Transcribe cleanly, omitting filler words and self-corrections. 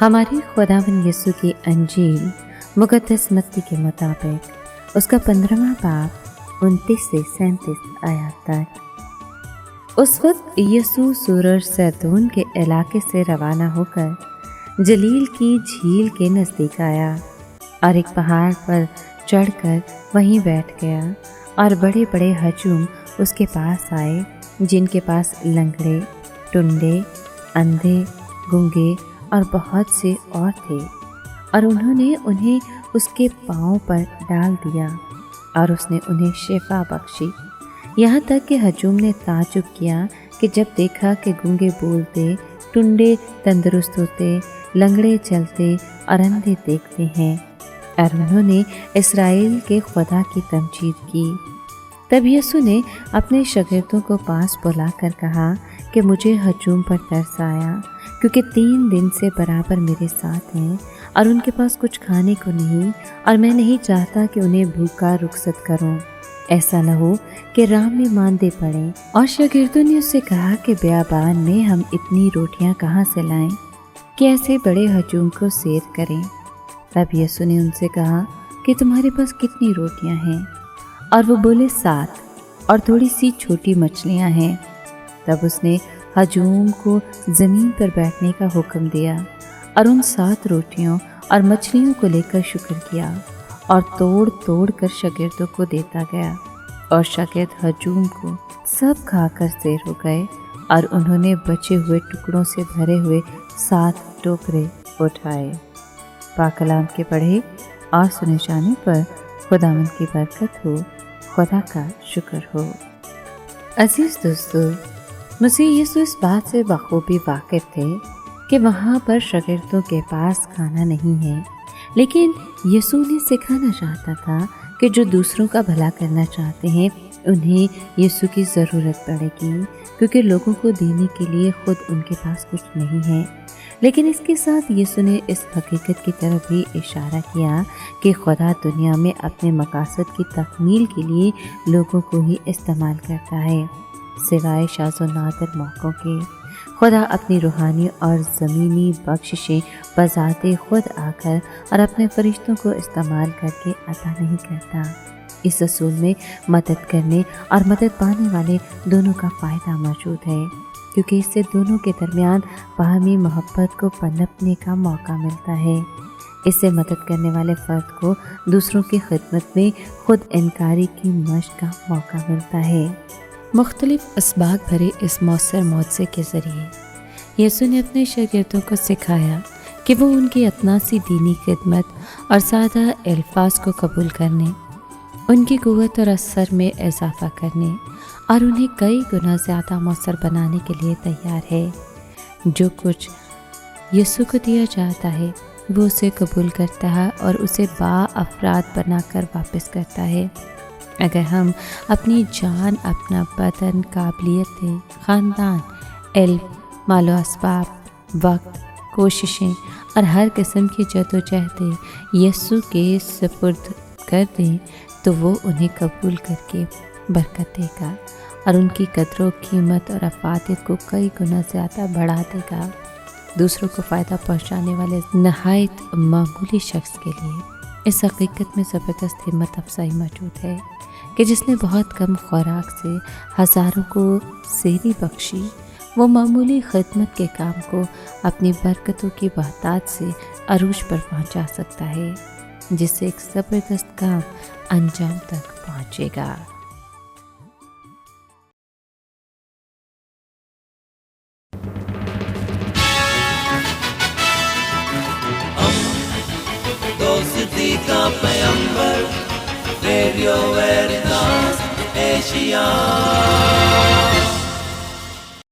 हमारे खुदावंद यीशु की अंजील मुक़द्दस मत्ती के मुताबिक उसका 15वां बाब 29 से 37 आयत तक। उस वक्त यीशु सूरर सैतून के इलाके से रवाना होकर जलील की झील के नज़दीक आया और एक पहाड़ पर चढ़कर वहीं बैठ गया और बड़े बड़े हजूम उसके पास आए, जिनके पास लंगड़े, टुंडे, अंधे, गूंगे और बहुत से और थे, और उन्होंने उन्हें उसके पाँव पर डाल दिया और उसने उन्हें शिफा बख्शी। यहाँ तक कि हजूम ने ताज्जुब किया कि जब देखा कि गूंगे बोलते, टुंडे तंदुरुस्त होते, लंगड़े चलते और अंधे देखते हैं, और उन्होंने इस्राएल के खुदा की तमजीद की। तब यीशु ने अपने शागिर्दों को पास बुलाकर कहा कि मुझे हजूम पर तरस आया, क्योंकि 3 दिन से बराबर मेरे साथ हैं और उनके पास कुछ खाने को नहीं, और मैं नहीं चाहता कि उन्हें भूखा रुखसत करूं। ऐसा न हो कि राह में मांदे पड़ें। और शागिर्दों ने उससे कहा कि बियाबान में हम इतनी रोटियां कहाँ से लाएं कि ऐसे बड़े हजूम को सैर करें। तब यीशु ने उनसे कहा कि तुम्हारे पास कितनी रोटियां हैं? और वो बोले 7, और थोड़ी सी छोटी मछलियां हैं। तब उसने हजूम को ज़मीन पर बैठने का हुक्म दिया और उन 7 रोटियों और मछलियों को लेकर शुक्र किया और तोड़ तोड़ कर शागिर्दों को देता गया, और शागिर्द हजूम को सब खाकर सैर हो गए, और उन्होंने बचे हुए टुकड़ों से भरे हुए 7 टोकरे उठाए। पाक कलाम के पढ़े और सुने जाने पर खुदावंद की बरकत हो, खुदा का शुक्र हो। अजीज दोस्तों, मसीह यीशु इस बात से बखूबी वाकिफ थे कि वहाँ पर शागिर्दों के पास खाना नहीं है, लेकिन यीशु उन्हें सिखाना चाहता था कि जो दूसरों का भला करना चाहते हैं उन्हें यीशु की ज़रूरत पड़ेगी, क्योंकि लोगों को देने के लिए खुद उनके पास कुछ नहीं है। लेकिन इसके साथ यीशु ने इस हकीकत की तरफ भी इशारा किया कि खुदा दुनिया में अपने मकासद की तकमील के लिए लोगों को ही इस्तेमाल करता है, सिवाय शाज़ो नादिर मौक़ों के। खुदा अपनी रूहानी और ज़मीनी बख्शिशें बज़ाते खुद आकर और अपने फरिश्तों को इस्तेमाल करके अता नहीं करता। इस असूल में मदद करने और मदद पाने वाले दोनों का फ़ायदा मौजूद है, क्योंकि इससे दोनों के दरमियान बाहमी मोहब्बत को पनपने का मौका मिलता है। इससे मदद करने वाले फ़र्द को दूसरों की खिदमत में खुद इनकारी की मशक़ का मौका मिलता है। मुख्तलिफ असबाग भरे इस मौसर मुआवज़े के ज़रिए यीशु ने अपने शागिर्दों को सिखाया कि वो उनकी अतनासी दीनी खिदमत और सादा अल्फाज को कबूल करने, उनकी क़ुव्वत और असर में इजाफ़ा करने और उन्हें कई गुना ज़्यादा मौसर बनाने के लिए तैयार है। जो कुछ यीशु को दिया जाता है वो उसे कबूल करता है और उसे बाअफ़राद बनाकर वापस करता है। अगर हम अपनी जान, अपना बदन, काबिलियतें, ख़ानदान, इल्म, मालो असबाब, वक्त, कोशिशें और हर किस्म की जद्दोजहदें यीशु के सुपुर्द कर दें, तो वो उन्हें कबूल करके बरकत देगा और उनकी कदर व कीमत और अफादियत को कई गुना ज़्यादा बढ़ा देगा। दूसरों को फ़ायदा पहुँचाने वाले नहायत मामूली शख्स के लिए इस हकीकत में ज़बरदस्त हिम्मत अफजाई मौजूद है कि जिसने बहुत कम खुराक से हज़ारों को सेहरी बख्शी, वो मामूली खिदमत के काम को अपनी बरकतों की बहतात से अरूज पर पहुँचा सकता है, जिससे एक ज़बरदस्त काम अंजाम तक पहुँचेगा। दोस्ती का पैगंबर, रेडियो वेरितास एशिया।